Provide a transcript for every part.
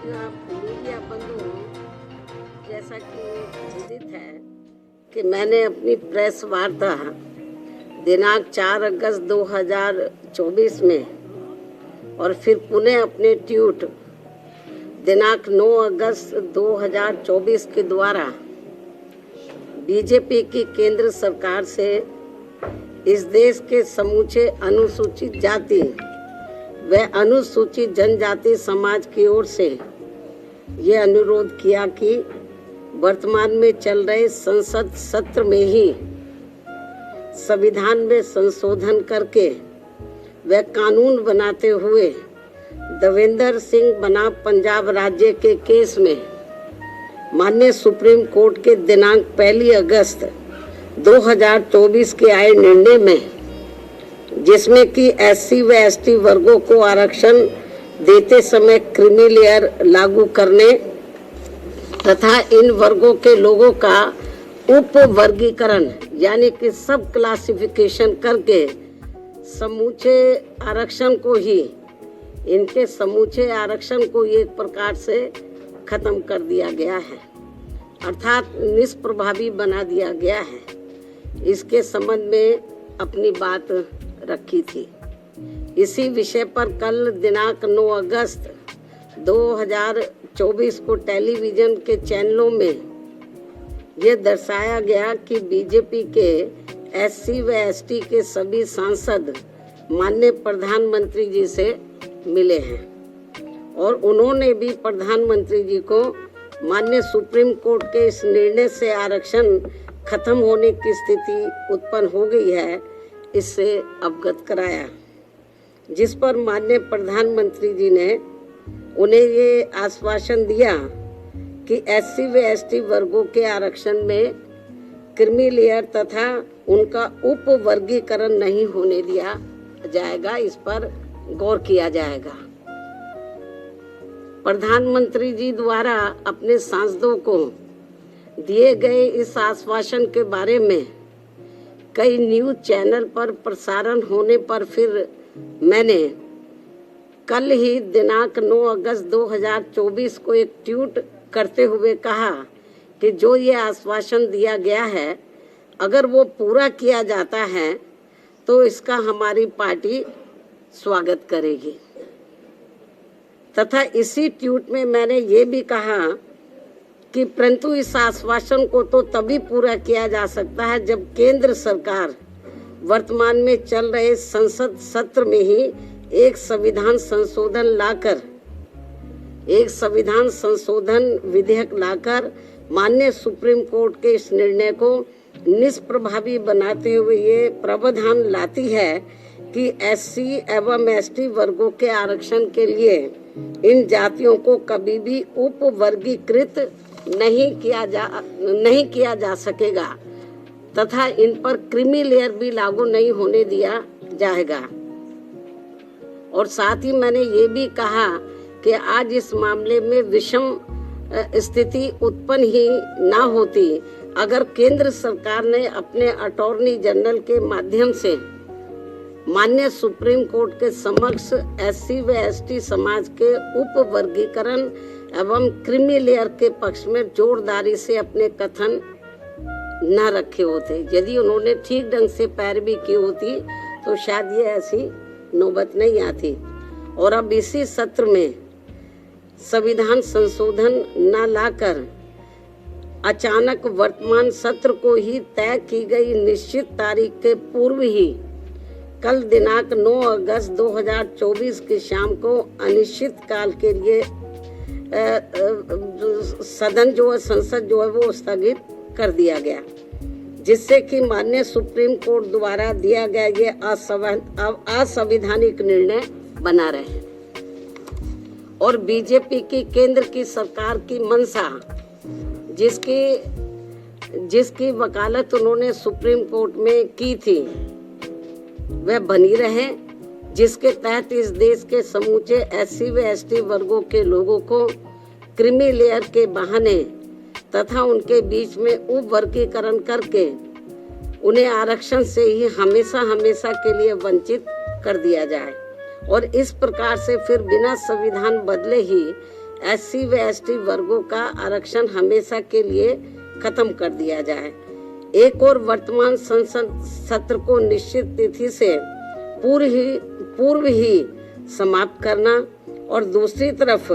Media बंधु, जैसा कि विदित है कि मैंने अपनी प्रेस वार्ता दिनांक 4 अगस्त 2024 में और फिर पुनः अपने ट्वीट दिनांक 9 अगस्त 2024 के द्वारा बीजेपी की केंद्र सरकार से इस देश के समूचे अनुसूचित जाति व अनुसूचित जनजाति समाज की ओर से ये अनुरोध किया कि वर्तमान में चल रहे संसद सत्र में ही संविधान में संशोधन करके व कानून बनाते हुए देवेंद्र सिंह बनाम पंजाब राज्य के केस में माननीय सुप्रीम कोर्ट के दिनांक 1 अगस्त 2024 के आए निर्णय में, जिसमें कि एससी व एसटी वर्गों को आरक्षण देते समय क्रीमी लेयर लागू करने तथा इन वर्गों के लोगों का उप वर्गीकरण यानी कि सब क्लासिफिकेशन करके समूचे आरक्षण को ही इनके समूचे आरक्षण को एक प्रकार से खत्म कर दिया गया है, अर्थात निष्प्रभावी बना दिया गया है। इसके संबंध में अपनी बात रखी थी। इसी विषय पर कल दिनांक 9 अगस्त 2024 को टेलीविजन के चैनलों में यह दर्शाया गया कि बीजेपी के एससी व एसटी के सभी सांसद माननीय प्रधानमंत्री जी से मिले हैं और उन्होंने भी प्रधानमंत्री जी को माननीय सुप्रीम कोर्ट के इस निर्णय से आरक्षण खत्म होने की स्थिति उत्पन्न हो गई है, इससे अवगत कराया, जिस पर माननीय प्रधानमंत्री जी ने उन्हें ये आश्वासन दिया कि एससी व एसटी वर्गों के आरक्षण में क्रीमी लेयर तथा उनका उप वर्गीकरण नहीं होने दिया जाएगा, इस पर गौर किया जाएगा। प्रधानमंत्री जी द्वारा अपने सांसदों को दिए गए इस आश्वासन के बारे में कई न्यूज चैनल पर प्रसारण होने पर फिर मैंने कल ही दिनांक 9 अगस्त 2024 को एक ट्वीट करते हुए कहा कि जो ये आश्वासन दिया गया है, अगर वो पूरा किया जाता है तो इसका हमारी पार्टी स्वागत करेगी। तथा इसी ट्वीट में मैंने ये भी कहा कि परंतु इस आश्वासन को तो तभी पूरा किया जा सकता है जब केंद्र सरकार वर्तमान में चल रहे संसद सत्र में ही एक संविधान संशोधन विधेयक लाकर माननीय सुप्रीम कोर्ट के इस निर्णय को निष्प्रभावी बनाते हुए ये प्रावधान लाती है कि एससी एवं एसटी वर्गों के आरक्षण के लिए इन जातियों को कभी भी उप वर्गीकृत नहीं किया जा सकेगा तथा इन पर क्रीमी लेयर भी लागू नहीं होने दिया जाएगा। और साथ ही मैंने ये भी कहा कि आज इस मामले में विषम स्थिति उत्पन्न ही ना होती अगर केंद्र सरकार ने अपने अटॉर्नी जनरल के माध्यम से माननीय सुप्रीम कोर्ट के समक्ष एससी व एसटी समाज के उप वर्गीकरण एवं क्रीमी लेयर के पक्ष में जोरदारी से अपने कथन न रखे होते। यदि उन्होंने ठीक ढंग से पैरवी की होती तो शायद ये ऐसी नौबत नहीं आती। और अब इसी सत्र में संविधान संशोधन न लाकर अचानक वर्तमान सत्र को ही तय की गई निश्चित तारीख के पूर्व ही कल दिनांक 9 अगस्त 2024 की शाम को अनिश्चित काल के लिए संसद जो है वो स्थगित कर दिया गया, जिससे कि माननीय सुप्रीम कोर्ट द्वारा दिया गया ये असंवैधानिक निर्णय बना रहे। और बीजेपी की केंद्र की सरकार की मंशा, जिसकी वकालत उन्होंने सुप्रीम कोर्ट में की थी, वह बनी रहे, जिसके तहत इस देश के समूचे एससी व एसटी वर्गों के लोगों को क्रीमी लेयर के बहाने तथा उनके बीच में उप वर्गीकरण करके उन्हें आरक्षण से ही हमेशा के लिए वंचित कर दिया जाए और इस प्रकार से फिर बिना संविधान बदले ही SC व ST वर्गों का आरक्षण हमेशा के लिए खत्म कर दिया जाए। एक और वर्तमान संसद सत्र को निश्चित तिथि से पूर्व ही समाप्त करना और दूसरी तरफ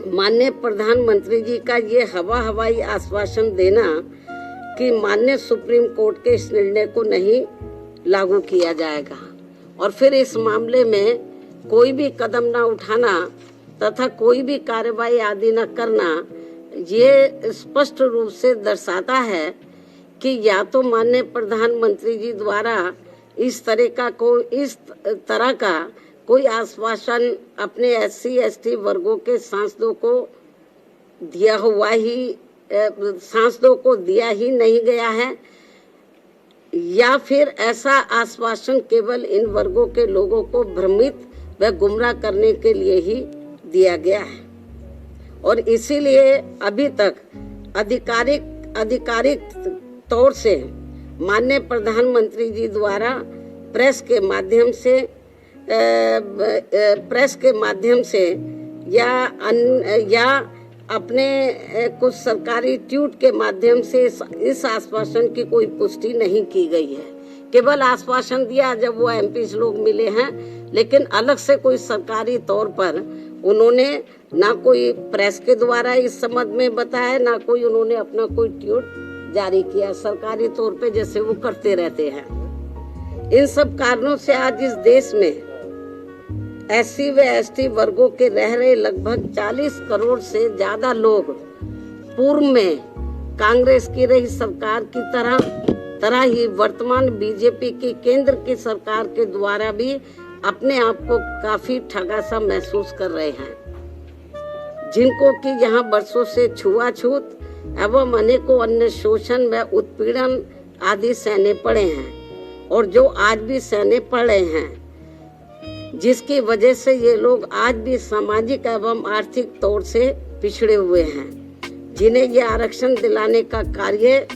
माननीय प्रधानमंत्री जी का ये हवाई आश्वासन देना कि माननीय सुप्रीम कोर्ट के इस निर्णय को नहीं लागू किया जाएगा और फिर इस मामले में कोई भी कदम न उठाना तथा कोई भी कार्रवाई आदि न करना, ये स्पष्ट रूप से दर्शाता है कि या तो माननीय प्रधानमंत्री जी द्वारा इस तरह का कोई आश्वासन अपने SC ST वर्गों के सांसदों को दिया ही नहीं गया है, या फिर ऐसा आश्वासन केवल इन वर्गों के लोगों को भ्रमित व गुमराह करने के लिए ही दिया गया है और इसीलिए अभी तक आधिकारिक तौर से माननीय प्रधानमंत्री जी द्वारा प्रेस के माध्यम से या अपने कुछ सरकारी ट्वीट के माध्यम से इस आश्वासन की कोई पुष्टि नहीं की गई है। केवल आश्वासन दिया जब वो MPs लोग मिले हैं, लेकिन अलग से कोई सरकारी तौर पर उन्होंने ना कोई प्रेस के द्वारा इस संबंध में बताया, ना कोई उन्होंने अपना कोई ट्वीट जारी किया सरकारी तौर पे जैसे वो करते रहते हैं। इन सब कारणों से आज इस देश में SC व ST वर्गों के रह रहे लगभग 40 करोड़ से ज्यादा लोग पूर्व में कांग्रेस की रही सरकार की तरह ही वर्तमान बीजेपी की केंद्र की सरकार के द्वारा भी अपने आप को काफी ठगा सा महसूस कर रहे हैं, जिनको कि यहाँ वर्षों से छुआछूत एवं अनेकों अन्य शोषण व उत्पीड़न आदि सहने पड़े हैं और जो आज भी सहने पड़ रहे हैं, जिसकी वजह से ये लोग आज भी सामाजिक एवं आर्थिक तौर से पिछड़े हुए हैं, जिन्हें ये आरक्षण दिलाने का कार्य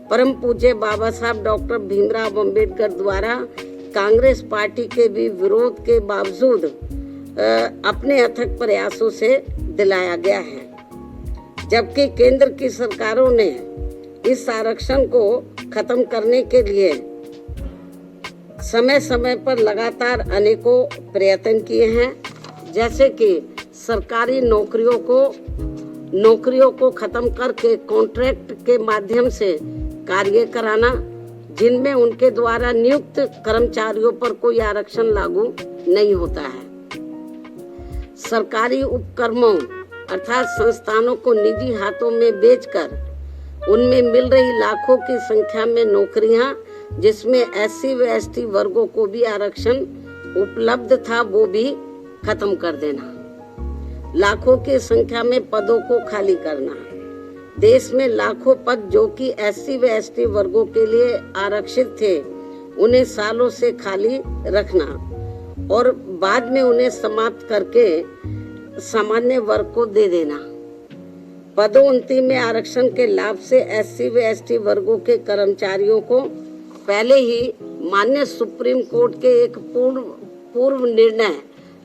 परम पूज्य बाबा साहब डॉक्टर भीमराव अंबेडकर द्वारा कांग्रेस पार्टी के भी विरोध के बावजूद अपने अथक प्रयासों से दिलाया गया है, जबकि केंद्र की सरकारों ने इस आरक्षण को खत्म करने के लिए समय समय पर लगातार अनेकों प्रयत्न किए हैं, जैसे कि सरकारी नौकरियों को खत्म करके कॉन्ट्रैक्ट के माध्यम से कार्य कराना, जिनमें उनके द्वारा नियुक्त कर्मचारियों पर कोई आरक्षण लागू नहीं होता है। सरकारी उपक्रमों अर्थात संस्थानों को निजी हाथों में बेचकर उनमें मिल रही लाखों की संख्या में नौकरियां, जिसमें SC व ST वर्गों को भी आरक्षण उपलब्ध था, वो भी खत्म कर देना। लाखों की संख्या में पदों को खाली करना। देश में लाखों पद जो कि SC व ST वर्गों के लिए आरक्षित थे, उन्हें सालों से खाली रखना और बाद में उन्हें समाप्त करके सामान्य वर्ग को दे देना। पदोन्नति में आरक्षण के लाभ से SC व ST वर्गों के कर्मचारियों को पहले ही माननीय सुप्रीम कोर्ट के एक पूर्व निर्णय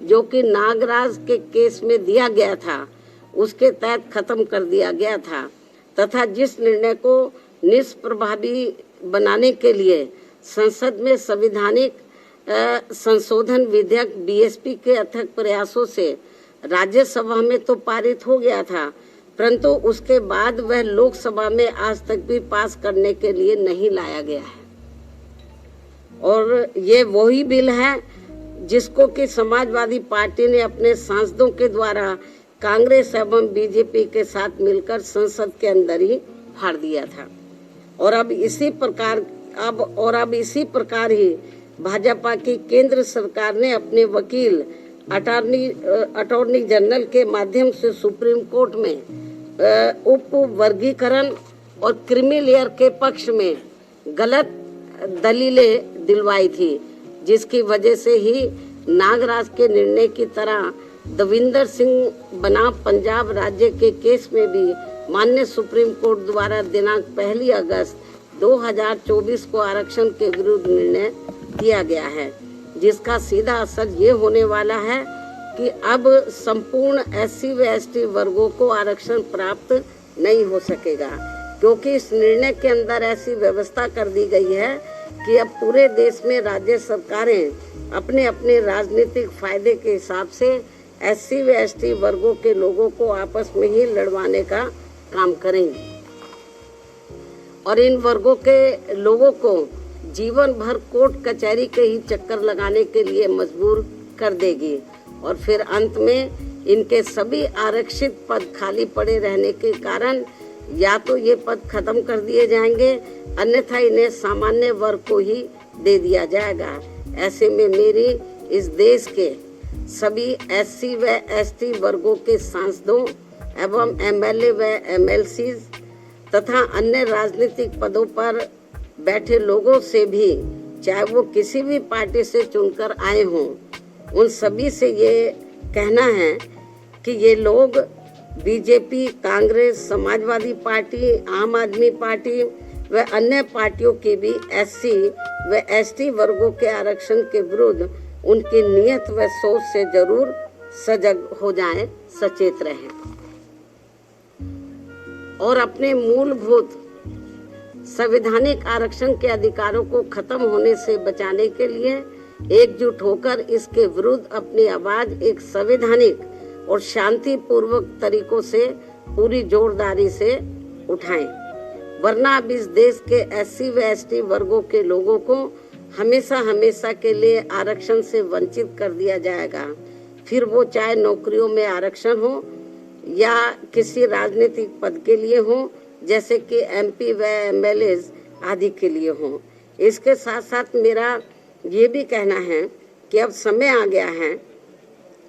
जो कि नागराज के केस में दिया गया था, उसके तहत खत्म कर दिया गया था तथा जिस निर्णय को निष्प्रभावी बनाने के लिए संसद में संवैधानिक संशोधन विधेयक BSP के अथक प्रयासों से राज्यसभा में तो पारित हो गया था, परंतु उसके बाद वह लोकसभा में आज तक भी पास करने के लिए नहीं लाया गया है। और ये वही बिल है जिसको कि समाजवादी पार्टी ने अपने सांसदों के द्वारा कांग्रेस एवं बीजेपी के साथ मिलकर संसद के अंदर ही फाड़ दिया था। और अब इसी प्रकार ही भाजपा की केंद्र सरकार ने अपने वकील अटॉर्नी जनरल के माध्यम से सुप्रीम कोर्ट में उप वर्गीकरण और क्रीमी लेयर के पक्ष में गलत दलीलें दिलवाई थी, जिसकी वजह से ही नागराज के निर्णय की तरह दविंदर सिंह बनाम पंजाब राज्य के केस में भी माननीय सुप्रीम कोर्ट द्वारा दिनांक 1 अगस्त 2024 को आरक्षण के विरुद्ध निर्णय दिया गया है, जिसका सीधा असर ये होने वाला है कि अब संपूर्ण SC व ST वर्गों को आरक्षण प्राप्त नहीं हो सकेगा, क्योंकि इस निर्णय के अंदर ऐसी व्यवस्था कर दी गई है कि अब पूरे देश में राज्य सरकारें अपने अपने राजनीतिक फायदे के हिसाब से SC व ST वर्गों के लोगों को आपस में ही लड़वाने का काम करेंगी और इन वर्गों के लोगों को जीवन भर कोर्ट कचहरी के ही चक्कर लगाने के लिए मजबूर कर देगी और फिर अंत में इनके सभी आरक्षित पद खाली पड़े रहने के कारण या तो ये पद खत्म कर दिए जाएंगे, अन्यथा इन्हें सामान्य वर्ग को ही दे दिया जाएगा। ऐसे में मेरी इस देश के सभी SC व ST वर्गों के सांसदों एवं MLA व MLC तथा अन्य राजनीतिक पदों पर बैठे लोगों से भी, चाहे वो किसी भी पार्टी से चुनकर आए हों, उन सभी से ये कहना है कि ये लोग बीजेपी, कांग्रेस, समाजवादी पार्टी, आम आदमी पार्टी व अन्य पार्टियों की भी SC व ST वर्गों के आरक्षण के विरुद्ध उनकी नीयत व सोच से जरूर सजग हो जाएं, सचेत रहें और अपने मूलभूत संवैधानिक आरक्षण के अधिकारों को खत्म होने से बचाने के लिए एकजुट होकर इसके विरुद्ध अपनी आवाज एक संवैधानिक और शांतिपूर्वक तरीकों से पूरी जोरदारी से उठाएं, वरना अब इस देश के SC व ST वर्गों के लोगों को हमेशा हमेशा के लिए आरक्षण से वंचित कर दिया जाएगा। फिर वो चाहे नौकरियों में आरक्षण हो या किसी राजनीतिक पद के लिए हो, जैसे कि MP व MLA आदि के लिए हो। इसके साथ साथ मेरा ये भी कहना है कि अब समय आ गया है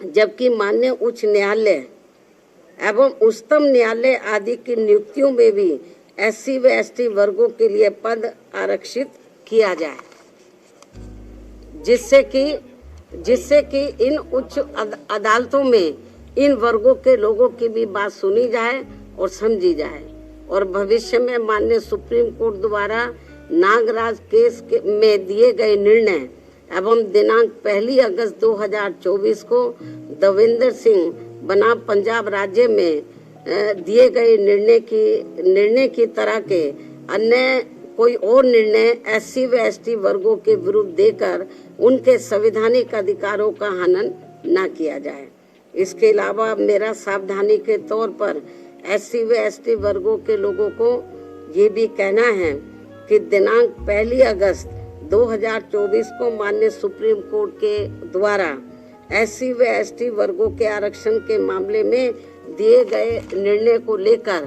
जबकि माननीय उच्च न्यायालय एवं उच्चतम न्यायालय आदि की नियुक्तियों में भी SC व ST वर्गों के लिए पद आरक्षित किया जाए, जिससे कि इन उच्च अदालतों में इन वर्गों के लोगों की भी बात सुनी जाए और समझी जाए और भविष्य में माननीय सुप्रीम कोर्ट द्वारा नागराज केस में दिए गए निर्णय एवं दिनांक 1 अगस्त 2024 को देवेंद्र सिंह बनाम पंजाब राज्य में दिए गए निर्णय की तरह के अन्य कोई और निर्णय SC व ST वर्गों के विरुद्ध देकर उनके संवैधानिक अधिकारों का हनन न किया जाए। इसके अलावा मेरा सावधानी के तौर पर SC व ST वर्गों के लोगों को ये भी कहना है कि दिनांक 1 अगस्त 2024 को माननीय सुप्रीम कोर्ट के द्वारा SC व ST वर्गों के आरक्षण के मामले में दिए गए निर्णय को लेकर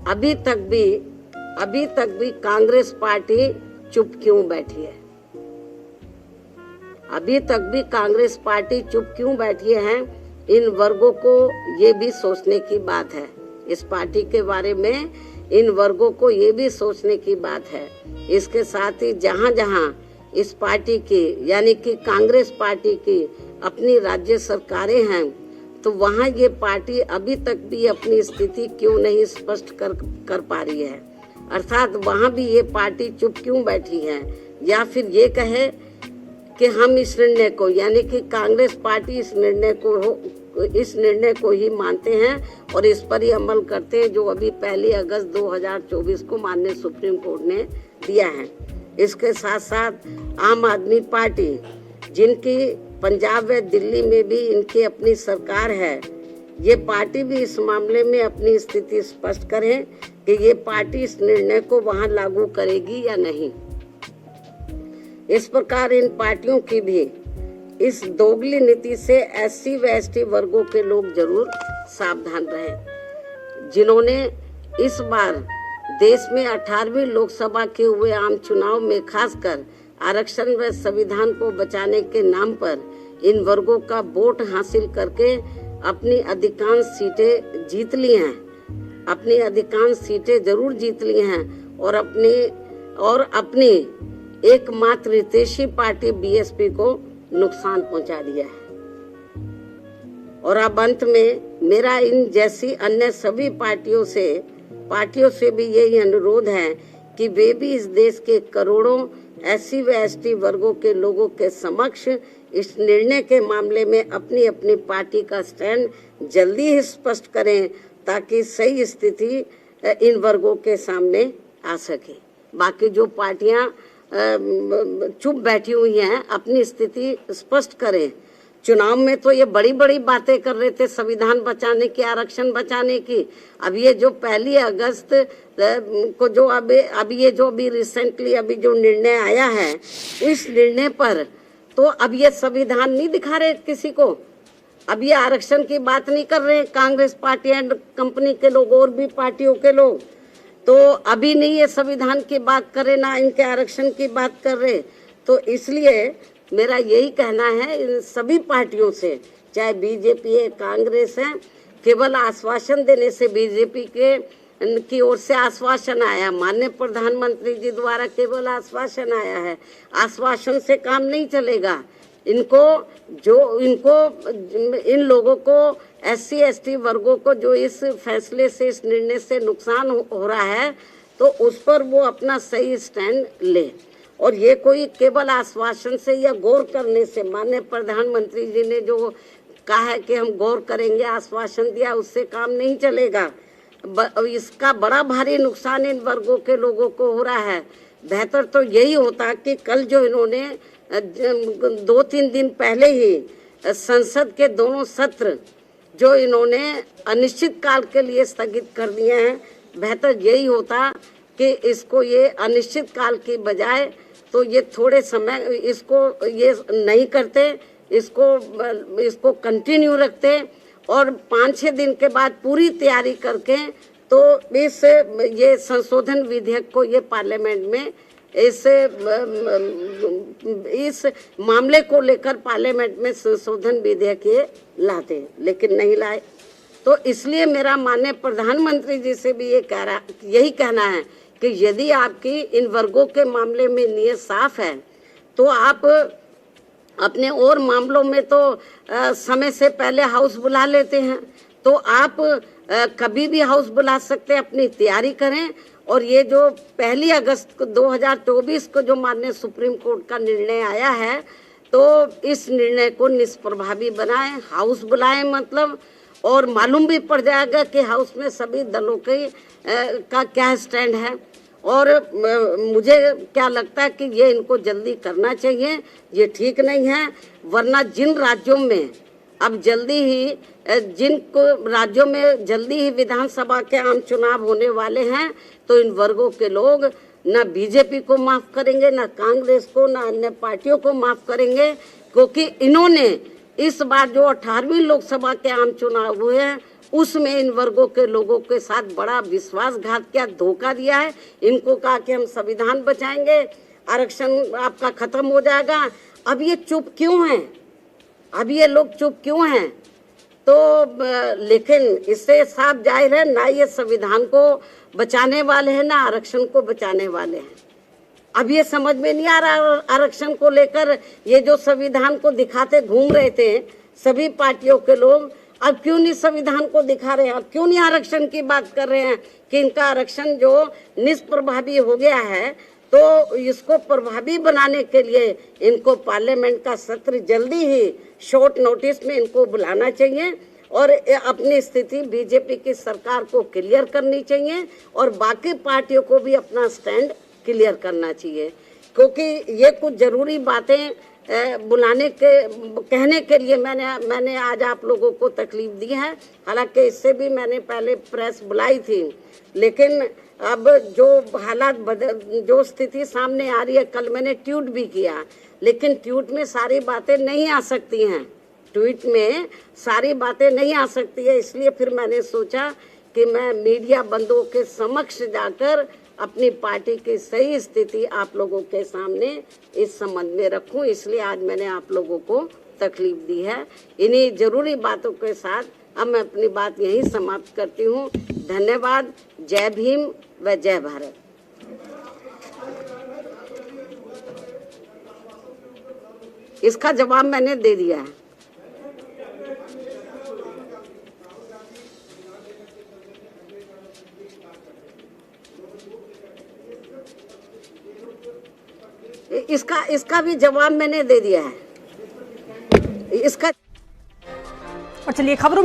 अभी तक भी कांग्रेस पार्टी चुप क्यों बैठी है? अभी तक भी कांग्रेस पार्टी चुप क्यों बैठी है? इन वर्गों को ये भी सोचने की बात है। इस पार्टी के बारे में इन वर्गों को ये भी सोचने की बात है। इसके साथ ही जहां इस पार्टी की यानी कि कांग्रेस पार्टी की अपनी राज्य सरकारें हैं, तो वहां ये पार्टी अभी तक भी अपनी स्थिति क्यों नहीं स्पष्ट कर पा रही है? अर्थात वहां भी ये पार्टी चुप क्यों बैठी है? या फिर ये कहे कि हम इस निर्णय को यानी कि कांग्रेस पार्टी इस निर्णय को ही मानते हैं और इस पर ही अमल करते हैं जो अभी 1 अगस्त 2024 को माननीय सुप्रीम कोर्ट ने दिया है। इसके साथ साथ आम आदमी पार्टी, जिनकी पंजाब व दिल्ली में भी इनकी अपनी सरकार है, ये पार्टी भी इस मामले में अपनी स्थिति स्पष्ट करे कि ये पार्टी इस निर्णय को वहां लागू करेगी या नहीं। इस प्रकार इन पार्टियों की भी इस दोगली नीति से SC व ST वर्गों के लोग जरूर सावधान रहें, जिन्होंने इस बार देश में 18वीं लोकसभा के हुए आम चुनाव में खासकर आरक्षण व संविधान को बचाने के नाम पर इन वर्गों का वोट हासिल करके अपनी अधिकांश सीटें जीत ली हैं, अपनी अधिकांश सीटें जरूर जीत ली हैं और अपनी एकमात्र हितैषी पार्टी BSP को नुकसान पहुंचा दिया है। और अब अंत में मेरा इन जैसी अन्य सभी पार्टियों से भी यही अनुरोध है कि वे भी इस देश के करोड़ों SC व ST वर्गों के लोगों के समक्ष इस निर्णय के मामले में अपनी अपनी पार्टी का स्टैंड जल्दी ही स्पष्ट करें ताकि सही स्थिति इन वर्गों के सामने आ सके। बाकी जो पार्टियां चुप बैठी हुई हैं अपनी स्थिति स्पष्ट करें। चुनाव में तो ये बड़ी बड़ी बातें कर रहे थे संविधान बचाने की, आरक्षण बचाने की। अब ये जो 1 अगस्त को जो अभी रिसेंटली अभी जो निर्णय आया है, इस निर्णय पर तो अब ये संविधान नहीं दिखा रहे किसी को। अब ये आरक्षण की बात नहीं कर रहे कांग्रेस पार्टी एंड कंपनी के लोग और भी पार्टियों के लोग, तो अभी नहीं ये संविधान की बात कर रहे, ना इनके आरक्षण की बात कर रहे। तो इसलिए मेरा यही कहना है इन सभी पार्टियों से, चाहे बीजेपी है, कांग्रेस है, केवल आश्वासन देने से, बीजेपी की ओर से आश्वासन आया, माननीय प्रधानमंत्री जी द्वारा केवल आश्वासन आया है, आश्वासन से काम नहीं चलेगा। इन लोगों को SC ST वर्गों को जो इस फैसले से, इस निर्णय से नुकसान हो रहा है, तो उस पर वो अपना सही स्टैंड ले। और ये कोई केवल आश्वासन से या गौर करने से, माननीय प्रधानमंत्री जी ने जो कहा है कि हम गौर करेंगे, आश्वासन दिया, उससे काम नहीं चलेगा। इसका बड़ा भारी नुकसान इन वर्गों के लोगों को हो रहा है। बेहतर तो यही होता कि कल जो इन्होंने 2-3 दिन पहले ही संसद के दोनों सत्र जो इन्होंने अनिश्चित काल के लिए स्थगित कर दिए हैं, बेहतर यही होता कि इसको ये अनिश्चित काल की बजाय तो ये थोड़े समय इसको ये नहीं करते, इसको कंटिन्यू रखते और 5-6 दिन के बाद पूरी तैयारी करके तो ये संशोधन विधेयक को ये पार्लियामेंट में इस मामले को लेकर पार्लियामेंट में संशोधन विधेयक ये लाते, लेकिन नहीं लाए। तो इसलिए मेरा माननीय प्रधानमंत्री जी से भी यही कहना है कि यदि आपकी इन वर्गों के मामले में नियत साफ है तो आप अपने और मामलों में तो समय से पहले हाउस बुला लेते हैं, तो आप कभी भी हाउस बुला सकते हैं, अपनी तैयारी करें। और ये जो 1 अगस्त 2024 को जो माननीय सुप्रीम कोर्ट का निर्णय आया है, तो इस निर्णय को निष्प्रभावी बनाएं, हाउस बुलाएं मतलब, और मालूम भी पड़ जाएगा कि हाउस में सभी दलों का क्या स्टैंड है। और मुझे क्या लगता है कि ये इनको जल्दी करना चाहिए, ये ठीक नहीं है। वरना जिन राज्यों में अब राज्यों में जल्दी ही विधानसभा के आम चुनाव होने वाले हैं, तो इन वर्गों के लोग न बीजेपी को माफ करेंगे, न कांग्रेस को, न अन्य पार्टियों को माफ करेंगे, क्योंकि इन्होंने इस बार जो 18वीं लोकसभा के आम चुनाव हुए हैं उसमें इन वर्गों के लोगों के साथ बड़ा विश्वासघात किया, धोखा दिया है। इनको कहा कि हम संविधान बचाएंगे, आरक्षण आपका खत्म हो जाएगा। अब ये चुप क्यों हैं? अब ये लोग चुप क्यों हैं? तो लेकिन इससे साफ जाहिर है ना ये संविधान को बचाने वाले हैं ना आरक्षण को बचाने वाले हैं। अब ये समझ में नहीं आ रहा आरक्षण को लेकर ये जो संविधान को दिखाते घूम रहे थे सभी पार्टियों के लोग, अब क्यों नहीं संविधान को दिखा रहे हैं? अब क्यों नहीं आरक्षण की बात कर रहे हैं कि इनका आरक्षण जो निष्प्रभावी हो गया है, तो इसको प्रभावी बनाने के लिए इनको पार्लियामेंट का सत्र जल्दी ही शॉर्ट नोटिस में इनको बुलाना चाहिए और अपनी स्थिति बीजेपी की सरकार को क्लियर करनी चाहिए और बाकी पार्टियों को भी अपना स्टैंड क्लियर करना चाहिए, क्योंकि ये कुछ जरूरी बातें कहने के लिए मैंने आज आप लोगों को तकलीफ दी है। हालांकि इससे भी मैंने पहले प्रेस बुलाई थी, लेकिन अब जो हालात जो स्थिति सामने आ रही है, कल मैंने ट्वीट भी किया, लेकिन ट्वीट में सारी बातें नहीं आ सकती हैं, ट्वीट में सारी बातें नहीं आ सकती है। इसलिए फिर मैंने सोचा कि मैं मीडिया बंधुओं के समक्ष जाकर अपनी पार्टी की सही स्थिति आप लोगों के सामने इस संबंध में रखूं, इसलिए आज मैंने आप लोगों को तकलीफ दी है। इन्हीं जरूरी बातों के साथ अब मैं अपनी बात यहीं समाप्त करती हूं। धन्यवाद। जय भीम व जय भारत। इसका जवाब मैंने दे दिया है। इसका भी जवाब मैंने दे दिया है। इसका। और चलिए खबरों